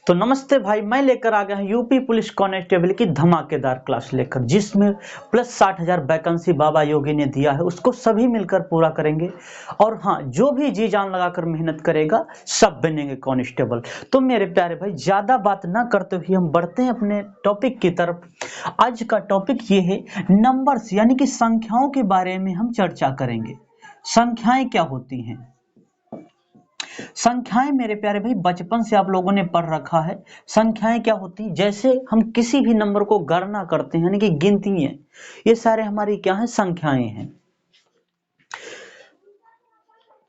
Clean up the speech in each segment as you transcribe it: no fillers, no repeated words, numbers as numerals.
तो नमस्ते भाई, मैं लेकर आ गया हूं यूपी पुलिस कांस्टेबल की धमाकेदार क्लास लेकर, जिसमें प्लस 60,000 वैकेंसी बाबा योगी ने दिया है, उसको सभी मिलकर पूरा करेंगे। और हाँ, जो भी जी जान लगाकर मेहनत करेगा सब बनेंगे कांस्टेबल। तो मेरे प्यारे भाई, ज्यादा बात ना करते हुए हम बढ़ते हैं अपने टॉपिक की तरफ। आज का टॉपिक ये है नंबर्स, यानी कि संख्याओं के बारे में हम चर्चा करेंगे। संख्याएं क्या होती हैं? संख्याएं मेरे प्यारे भाई बचपन से आप लोगों ने पढ़ रखा है। संख्याएं क्या होती हैं? जैसे हम किसी भी नंबर को गणना करते हैं, यानी कि गिनती है, ये सारे हमारी क्या है? संख्याएं हैं।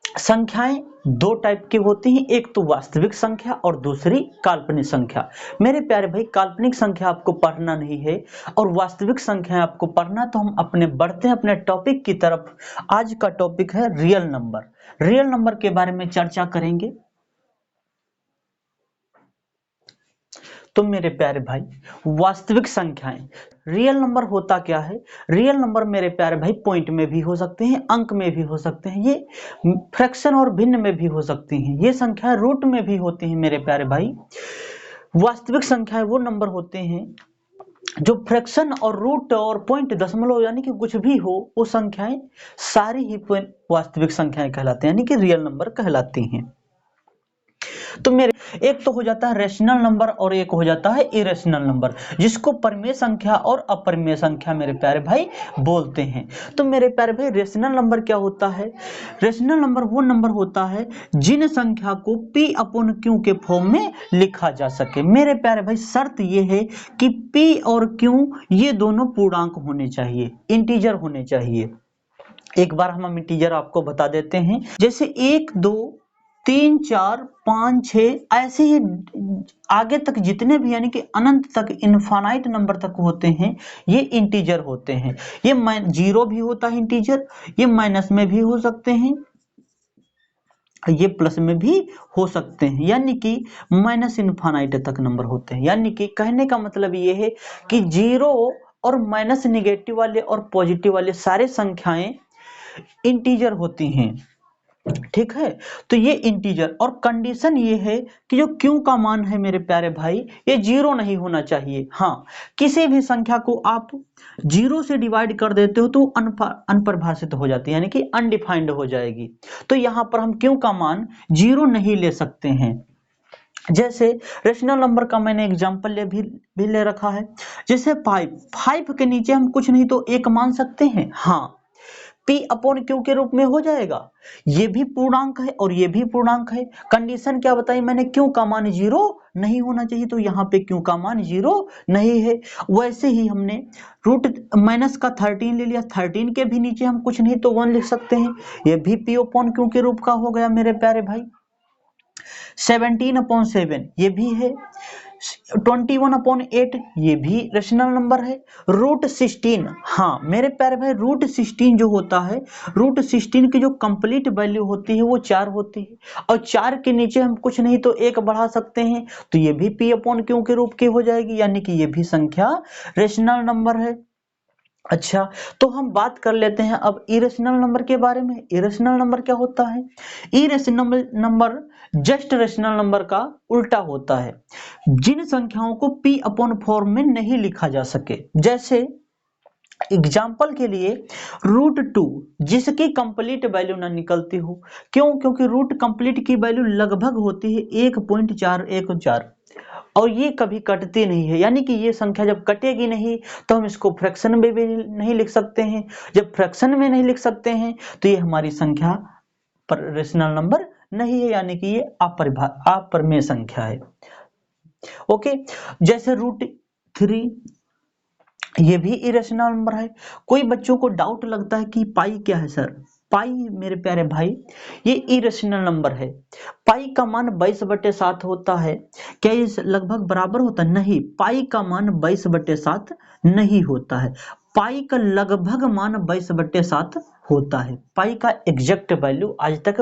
संख्याएं दो टाइप की होती हैं, एक तो वास्तविक संख्या और दूसरी काल्पनिक संख्या। मेरे प्यारे भाई, काल्पनिक संख्या आपको पढ़ना नहीं है और वास्तविक संख्या आपको पढ़ना। तो हम अपने बढ़ते हैं अपने टॉपिक की तरफ। आज का टॉपिक है रियल नंबर। रियल नंबर के बारे में चर्चा करेंगे। तो मेरे प्यारे भाई, वास्तविक संख्याएं, रियल नंबर होता क्या है? रियल नंबर मेरे प्यारे भाई पॉइंट में भी हो सकते हैं, अंक में भी हो सकते हैं, ये फ्रैक्शन और भिन्न में भी हो सकती हैं, ये संख्याएं रूट में भी होती हैं। मेरे प्यारे भाई, वास्तविक संख्याएं वो नंबर होते हैं जो फ्रैक्शन और रूट और पॉइंट दशमलव यानी कि कुछ भी हो, वो संख्याएं सारी ही वास्तविक संख्याएं कहलाती हैं, यानी कि रियल नंबर कहलाती हैं। तो मेरे एक तो हो जाता है रेशनल नंबर और एक हो जाता है इरेशनल नंबर, जिसको परिमेय संख्या और अपरिमेय संख्या मेरे प्यारे भाई बोलते हैं। तो मेरे प्यारे भाई, रेशनल नंबर क्या होता है? रेशनल नंबर वो नंबर होता है जिन संख्या को P अपॉन Q के फॉर्म में लिखा जा सके। मेरे प्यारे भाई, शर्त ये है कि P और Q ये दोनों पूर्णांक होने चाहिए, इंटीजर होने चाहिए। एक बार हम इंटीजर आपको बता देते हैं, जैसे 1 2 3 4 5 6 ऐसे ही आगे तक जितने भी, यानी कि अनंत तक, इनफाइनाइट नंबर तक होते हैं, ये इंटीजर होते हैं। ये जीरो भी होता है इंटीजर, ये माइनस में भी हो सकते हैं, ये प्लस में भी हो सकते हैं, यानी कि माइनस इनफाइनाइट तक नंबर होते हैं। यानी कि कहने का मतलब ये है कि जीरो और माइनस निगेटिव वाले और पॉजिटिव वाले सारे संख्याएं इंटीजर होती हैं। ठीक है, तो ये इंटीजर, और कंडीशन ये है कि जो क्यू का मान है मेरे प्यारे भाई, ये जीरो नहीं होना चाहिए। हाँ, किसी भी संख्या को आप जीरो से डिवाइड कर देते हो तो अनपरिभाषित हो जाती है, यानी कि अनडिफाइंड हो जाएगी। तो यहां पर हम क्यू का मान जीरो नहीं ले सकते हैं। जैसे रेशनल नंबर का मैंने एग्जांपल भी ले रखा है, जैसे 5 के नीचे हम कुछ नहीं तो एक मान सकते हैं। हाँ, P अपॉन Q के रूप में हो जाएगा। ये भी पूर्णांक है और ये भी पूर्णांक है। कंडीशन क्या बताई मैंने? Q का मान जीरो नहीं होना चाहिए, तो यहाँ पे Q का मान जीरो नहीं है। वैसे ही हमने रूट माइनस का 13 ले लिया, 13 के भी नीचे हम कुछ नहीं तो 1 लिख सकते हैं, ये भी P अपॉन Q के रूप का हो गया मेरे प्यारे भाई। 17/7 ये भी है, 21/8 ये भी रेशनल नंबर है। रूट 16, हाँ मेरे प्यारे भाई, रूट 16 जो होता है, रूट 16 की जो कंप्लीट वैल्यू होती है वो 4 होती है, और 4 के नीचे हम कुछ नहीं तो 1 बढ़ा सकते हैं, तो ये भी P अपॉन Q के रूप की हो जाएगी, यानी कि ये भी संख्या रेशनल नंबर है। अच्छा, तो हम बात कर लेते हैं अब इरेशनल नंबर के बारे में। इरेशनल नंबर क्या होता है? Irrational number just rational number का उल्टा होता है, जिन संख्याओं को P अपॉन फॉर्म में नहीं लिखा जा सके। जैसे एग्जाम्पल के लिए रूट 2, जिसकी कंप्लीट वैल्यू ना निकलती हो। क्यों? क्योंकि रूट कंप्लीट की वैल्यू लगभग होती है 1.414, और ये कभी कटती नहीं है, यानी कि ये संख्या जब कटेगी नहीं तो हम इसको फ्रैक्शन में भी नहीं लिख सकते हैं। जब फ्रैक्शन में नहीं लिख सकते हैं तो ये हमारी संख्या पर रेशनल नंबर नहीं है, यानी कि ये अपरिमेय संख्या है। ओके, जैसे रूट 3, ये भी इरेशनल नंबर है। कोई बच्चों को डाउट लगता है कि पाई क्या है सर? पाई मेरे प्यारे भाई, ये इरेशनल नंबर है। पाई का मान 22/7 होता है। क्या ये लगभग बराबर होता है? नहीं, पाई का मान 22/7 नहीं होता है। पाई का लगभग मान 22/7 होता है। पाई का एग्जैक्ट वैल्यू आज तक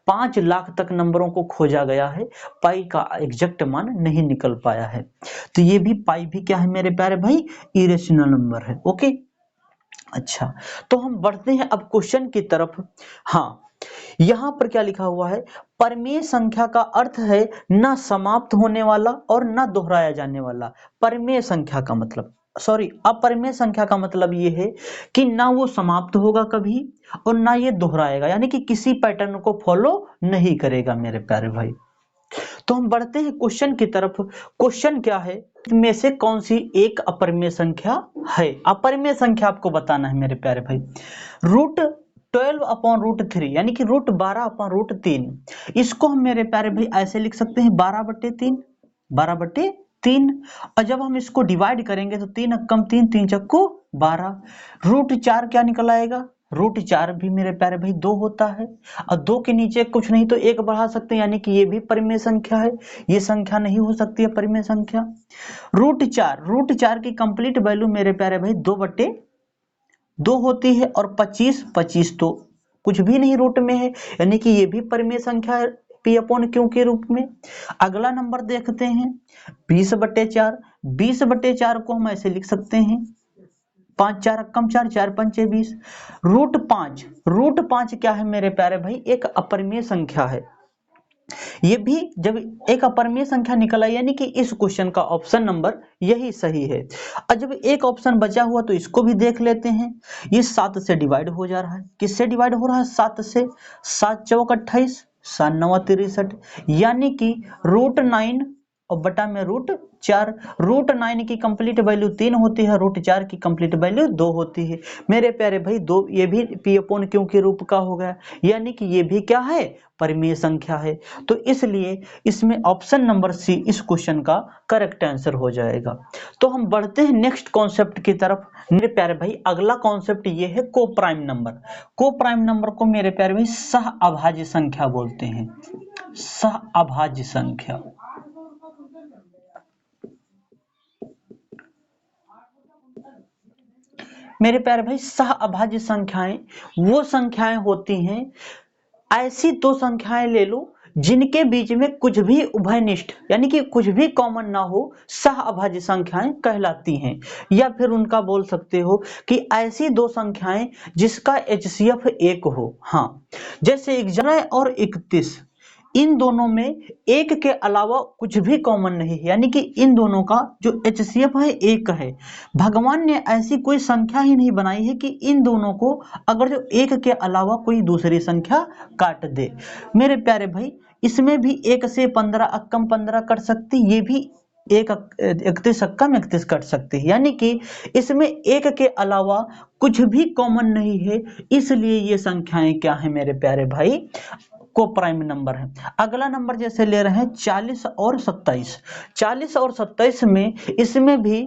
5 लाख तक नंबरों को खोजा गया है, पाई का एग्जैक्ट मान नहीं निकल पाया है। तो ये भी पाई भी क्या है मेरे प्यारे भाई? इरेशनल नंबर है। ओके, अच्छा, तो हम बढ़ते हैं अब क्वेश्चन की तरफ। हाँ, यहां पर क्या लिखा हुआ है, परिमेय संख्या का अर्थ है न समाप्त होने वाला और न दोहराया जाने वाला। परिमेय संख्या का मतलब, सॉरी, अपरिमेय संख्या का मतलब ये है कि ना वो समाप्त होगा कभी और ना ये दोहराएगा, यानी कि किसी पैटर्न को फॉलो नहीं करेगा मेरे प्यारे भाई। तो हम बढ़ते हैं क्वेश्चन की तरफ। क्वेश्चन क्या है, में से कौन सी एक अपरिमेय संख्या है? अपरिमेय संख्या आपको बताना है मेरे प्यारे भाई। रूट 12/√3 यानी कि √12/√3, इसको हम मेरे प्यारे भाई ऐसे लिख सकते हैं 12/3, 12/3। और जब हम इसको डिवाइड करेंगे तो 3 अक्कम 3, 3 चक्कू 12। √4 क्या निकल आएगा? √4 भी मेरे प्यारे भाई 2 होता है, और 2 के नीचे कुछ नहीं तो 1 बढ़ा सकते हैं, यानी कि ये भी परिमेय संख्या है। ये संख्या नहीं हो सकती है परिमेय संख्या। √4 की कंप्लीट वैल्यू मेरे प्यारे भाई 2/2 होती है, और 25 तो कुछ भी नहीं रूट में है, यानी कि ये भी परिमेय संख्या है P/Q के रूप में। अगला नंबर देखते हैं 20/4। 20/4 को हम ऐसे लिख सकते हैं 5 4 अक्कम 4, 4 पंचे 20। √5 क्या है मेरे प्यारे भाई? एक अपरिमेय संख्या है। ये भी जब एक अपरिमेय संख्या निकल आई, यानी कि इस क्वेश्चन का ऑप्शन नंबर यही सही है। और जब एक ऑप्शन बचा हुआ तो इसको भी देख लेते हैं। ये 7 से डिवाइड हो जा रहा है। किससे डिवाइड हो रहा है? 7 से। 7 चौक 28, 7 9 63, यानी कि √9 और बटा में √4। √9 की कंप्लीट वैल्यू 3 होती है, √4 की कंप्लीट वैल्यू 2 होती है मेरे प्यारे भाई। 2 ये भी P/Q के रूप का हो गया, यानी कि ये भी क्या है? परिमेय संख्या है। तो इसलिए इसमें ऑप्शन नंबर सी इस क्वेश्चन का करेक्ट आंसर हो जाएगा। तो हम बढ़ते हैं नेक्स्ट कॉन्सेप्ट की तरफ मेरे प्यारे भाई। अगला कॉन्सेप्ट ये है को प्राइम नंबर। को प्राइम नंबर को मेरे प्यारे भाई सह अभाज्य संख्या बोलते हैं। सह अभाज्य संख्या। मेरे प्यारे भाई सह अभाज्य संख्याएं वो संख्याएं होती हैं, ऐसी दो संख्याएं ले लो जिनके बीच में कुछ भी उभयनिष्ठ यानी कि कुछ भी कॉमन ना हो, सह अभाज्य संख्याएं कहलाती हैं। या फिर उनका बोल सकते हो कि ऐसी दो संख्याएं जिसका HCF 1 हो। हाँ, जैसे 11 और 31, इन दोनों में एक के अलावा कुछ भी कॉमन नहीं है, यानी कि इन दोनों का जो HCF है 1 है। भगवान ने ऐसी कोई संख्या ही नहीं बनाई है कि इन दोनों को अगर जो 1 के अलावा कोई दूसरी संख्या काट दे। मेरे प्यारे भाई, इसमें भी 1 से 15 अक्कम 15 कट सकती, ये भी 31 अक्कम 31 कट सकती है, यानी कि इसमें 1 के अलावा कुछ भी कॉमन नहीं है। इसलिए ये संख्याएं क्या है मेरे प्यारे भाई? को प्राइम नंबर है। अगला नंबर जैसे ले रहे हैं 40 और 27। 40 और 27 में इसमें भी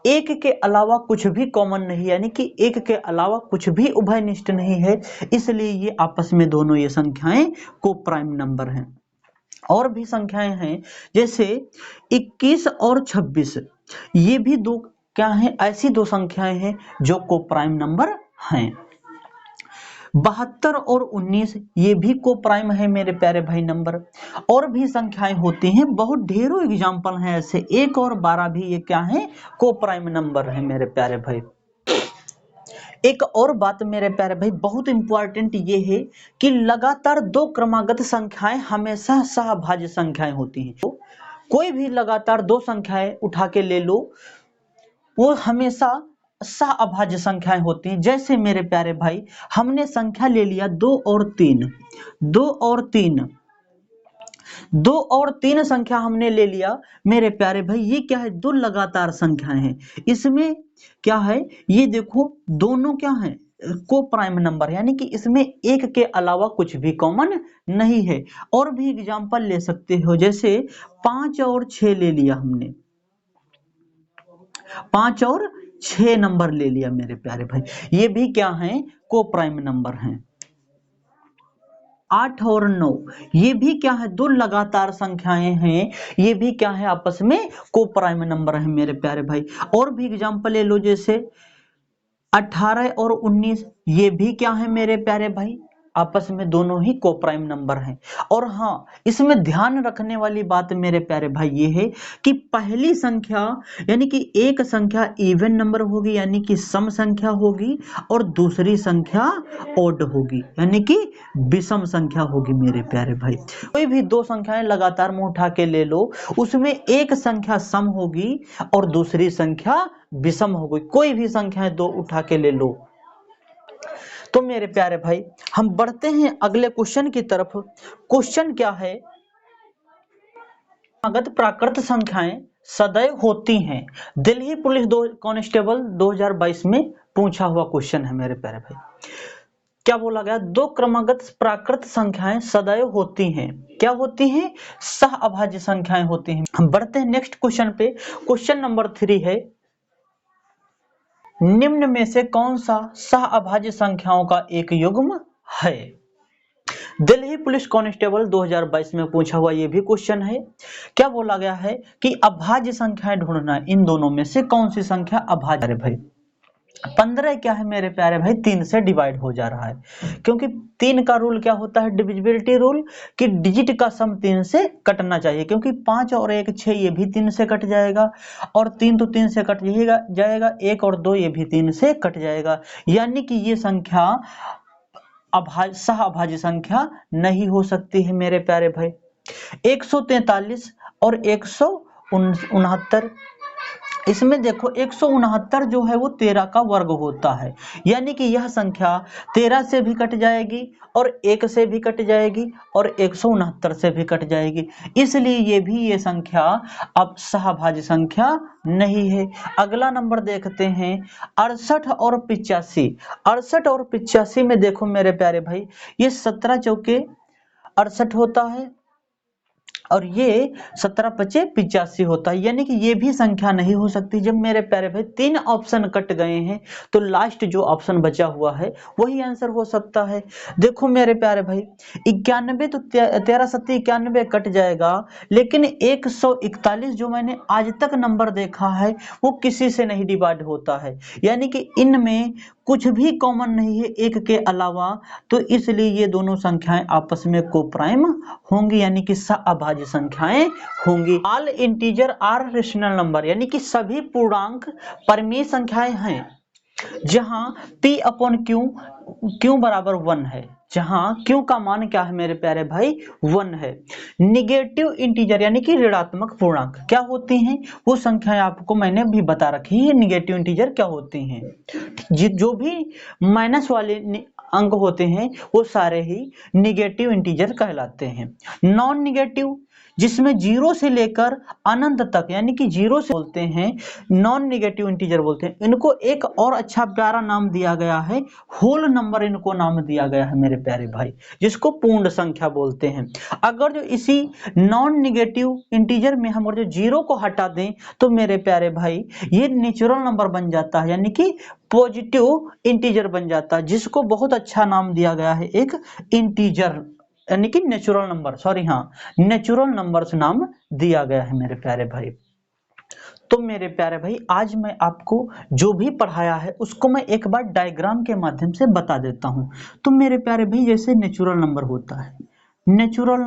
1 के अलावा कुछ भी कॉमन नहीं, यानी कि 1 के अलावा कुछ भी उभयनिष्ठ नहीं है, इसलिए ये आपस में दोनों ये संख्याएं को प्राइम नंबर हैं। और भी संख्याएं हैं जैसे 21 और 26, ये भी दो क्या हैं? ऐसी दो संख्याएं हैं जो को प्राइम नंबर हैं। 72 और 19 ये भी को प्राइम है मेरे प्यारे भाई नंबर। और भी संख्याएं होती हैं, बहुत ढेरों एग्जाम्पल हैं ऐसे। 1 और 12 भी ये क्या है? को प्राइम नंबर है मेरे प्यारे भाई। एक और बात मेरे प्यारे भाई बहुत इंपॉर्टेंट ये है कि लगातार दो क्रमागत संख्याएं हमेशा सहभाज्य संख्याएं होती हैं। तो कोई भी लगातार दो संख्याएं उठा के ले लो, वो हमेशा सह अभाज्य संख्याएं होती हैं। जैसे मेरे प्यारे भाई हमने संख्या ले लिया 2 और 3, 2 और 3, 2 और 3 संख्या हमने ले लिया मेरे प्यारे भाई। ये क्या है? दो लगातार संख्याएं हैं। इसमें क्या है? ये देखो दोनों क्या है? को प्राइम नंबर, यानी कि इसमें 1 के अलावा कुछ भी कॉमन नहीं है। और भी एग्जांपल ले सकते हो, जैसे 5 और 6 ले लिया हमने, 5 और 6 नंबर ले लिया मेरे प्यारे भाई, ये भी क्या है? को प्राइम नंबर हैं। 8 और 9 ये भी क्या है? दो लगातार संख्याएं हैं, ये भी क्या है? आपस में को प्राइम नंबर है मेरे प्यारे भाई। और भी एग्जांपल ले लो, जैसे 18 और 19 ये भी क्या है मेरे प्यारे भाई? आपस में दोनों ही कोप्राइम नंबर हैं। और हाँ, इसमें ध्यान रखने वाली बात मेरे प्यारे भाई ये है कि पहली संख्या यानी कि एक संख्या इवन नंबर होगी यानी कि सम संख्या होगी, और दूसरी संख्या ओड होगी यानी कि विषम संख्या होगी मेरे प्यारे भाई। कोई भी दो संख्याएं लगातार मुंह उठा के ले लो, उसमें एक संख्या सम होगी और दूसरी संख्या विषम होगी। कोई भी संख्याएं दो उठा के ले लो। तो मेरे प्यारे भाई हम बढ़ते हैं अगले क्वेश्चन की तरफ। क्वेश्चन क्या है? क्रमागत प्राकृत संख्याएं सदैव होती हैं। दिल्ली पुलिस कांस्टेबल 2022 में पूछा हुआ क्वेश्चन है मेरे प्यारे भाई। क्या बोला गया? दो क्रमागत प्राकृत संख्याएं सदैव होती हैं। क्या होती हैं? सह अभाज्य संख्याएं होती हैं। हम बढ़ते हैं नेक्स्ट क्वेश्चन पे। क्वेश्चन नंबर 3 है, निम्न में से कौन सा सह अभाज्य संख्याओं का एक युग्म है? दिल्ली पुलिस कांस्टेबल 2022 में पूछा हुआ यह भी क्वेश्चन है। क्या बोला गया है कि अभाज्य संख्याएं ढूंढना, इन दोनों में से कौन सी संख्या अभाज्य है? भाई 15 क्या है मेरे प्यारे भाई? 3 से डिवाइड हो जा रहा है, क्योंकि 3 का रूल क्या होता है? डिविजिबिलिटी रूल, कि डिजिट का सम 3 से कटना चाहिए, क्योंकि 5 और 1 6, ये भी 3 से कट जाएगा, और 3 तो 3 से कट जाएगा, 1 और 2 ये भी 3 से कट जाएगा, यानी कि ये संख्या सह अभाज्य संख्या नहीं हो सकती है मेरे प्यारे भाई। 143 और 169, इसमें देखो 169 जो है वो 13 का वर्ग होता है, यानी कि यह संख्या 13 से भी कट जाएगी और 1 से भी कट जाएगी और 169 से भी कट जाएगी, इसलिए ये संख्या अब सहभाज्य संख्या नहीं है। अगला नंबर देखते हैं 68 और 85। 68 और 85 में देखो मेरे प्यारे भाई, ये 17 चौके 68 होता है और ये 17 पचे 85 होता है, यानी कि ये भी संख्या नहीं हो सकती। जब मेरे प्यारे भाई 3 ऑप्शन कट गए हैं तो लास्ट जो ऑप्शन बचा हुआ है वही आंसर हो सकता है। देखो मेरे प्यारे भाई 91 तो 13 7 91 कट जाएगा, लेकिन 141 जो मैंने आज तक नंबर देखा है वो किसी से नहीं डिवाइड होता है, यानी कि इनमें कुछ भी कॉमन नहीं है एक के अलावा, तो इसलिए ये दोनों संख्याएं आपस में कोप्राइम होंगी, यानी कि सहअभाज्य संख्याएं होंगी। All integer are rational number, यानी कि सभी पूर्णांक परिमेय संख्याएं हैं जहां p अपॉन q बराबर 1 है, जहां q का मान क्या है मेरे प्यारे भाई? 1 है। निगेटिव इंटीजर यानी कि ऋणात्मक पूर्णांक क्या होती हैं? वो संख्याएं आपको मैंने भी बता रखी है निगेटिव इंटीजर क्या होती हैं। जो भी माइनस वाले अंक होते हैं वो सारे ही निगेटिव इंटीजर कहलाते हैं। नॉन निगेटिव, जिसमें 0 से लेकर अनंत तक, यानी कि 0 से बोलते हैं नॉन निगेटिव इंटीजर बोलते हैं। इनको एक और अच्छा प्यारा नाम दिया गया है, होल नंबर इनको नाम दिया गया है मेरे प्यारे भाई, जिसको पूर्ण संख्या बोलते हैं। अगर जो इसी नॉन निगेटिव इंटीजर में हम जो 0 को हटा दें तो मेरे प्यारे भाई ये नेचुरल नंबर बन जाता है, यानी कि पॉजिटिव इंटीजर बन जाता है, जिसको बहुत अच्छा नाम दिया गया है एक इंटीजर, यानी कि नेचुरल नंबर, सॉरी हाँ नेचुरल नंबर्स नाम दिया गया है मेरे प्यारे भाई। तो मेरे प्यारे भाई आज मैं आपको जो भी पढ़ाया है उसको मैं एक बार डायग्राम के माध्यम से बता देता हूं। तो मेरे प्यारे भाई जैसे नेचुरल नंबर होता है, नेचुरल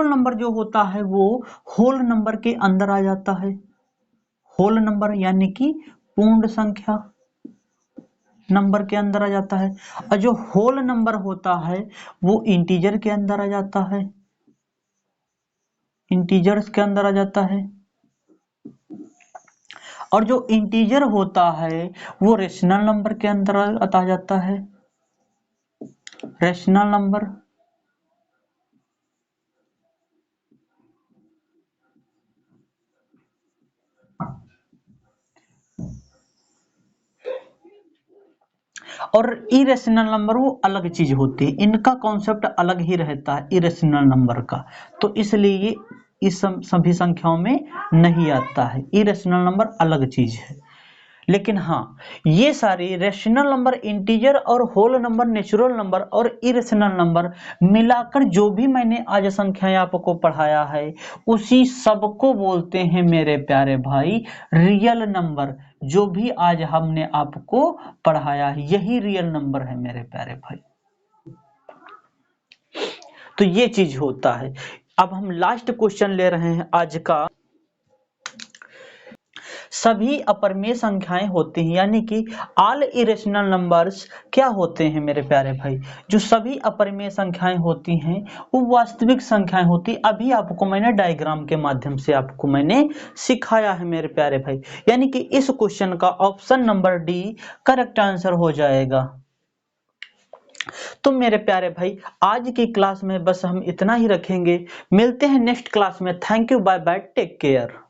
नंबर जो होता है वो होल नंबर के अंदर आ जाता है। होल नंबर यानी कि पूर्ण संख्या नंबर के अंदर आ जाता है, और जो होल नंबर होता है वो इंटीजर के अंदर आ जाता है, इंटीजर्स के अंदर आ जाता है। और जो इंटीजर होता है वो रेशनल नंबर के अंदर आ जाता है, रेशनल नंबर। और इरेशनल नंबर वो अलग चीज होती है, इनका कॉन्सेप्ट अलग ही रहता है इरेशनल नंबर का, तो इसलिए ये इस सभी संख्याओं में नहीं आता है। इरेशनल नंबर अलग चीज है। लेकिन हाँ, ये सारी रेशनल नंबर, इंटीजर और होल नंबर, नेचुरल नंबर और इरेशनल नंबर मिलाकर जो भी मैंने आज संख्याएं आपको पढ़ाया है, उसी सबको बोलते हैं मेरे प्यारे भाई रियल नंबर। जो भी आज हमने आपको पढ़ाया है, यही रियल नंबर है मेरे प्यारे भाई। तो ये चीज होता है। अब हम लास्ट क्वेश्चन ले रहे हैं आज का। सभी अपरिमेय संख्याएं होती हैं, यानी कि ऑल इरेशनल नंबर्स क्या होते हैं मेरे प्यारे भाई? जो सभी अपरिमेय संख्याएं होती हैं वो वास्तविक संख्याएं होती। अभी आपको मैंने डायग्राम के माध्यम से आपको मैंने सिखाया है मेरे प्यारे भाई। यानी कि इस क्वेश्चन का option number D correct answer हो जाएगा। तो मेरे प्यारे भाई आज की क्लास में बस हम इतना ही रखेंगे। मिलते हैं नेक्स्ट क्लास में। Thank you, bye bye, take care.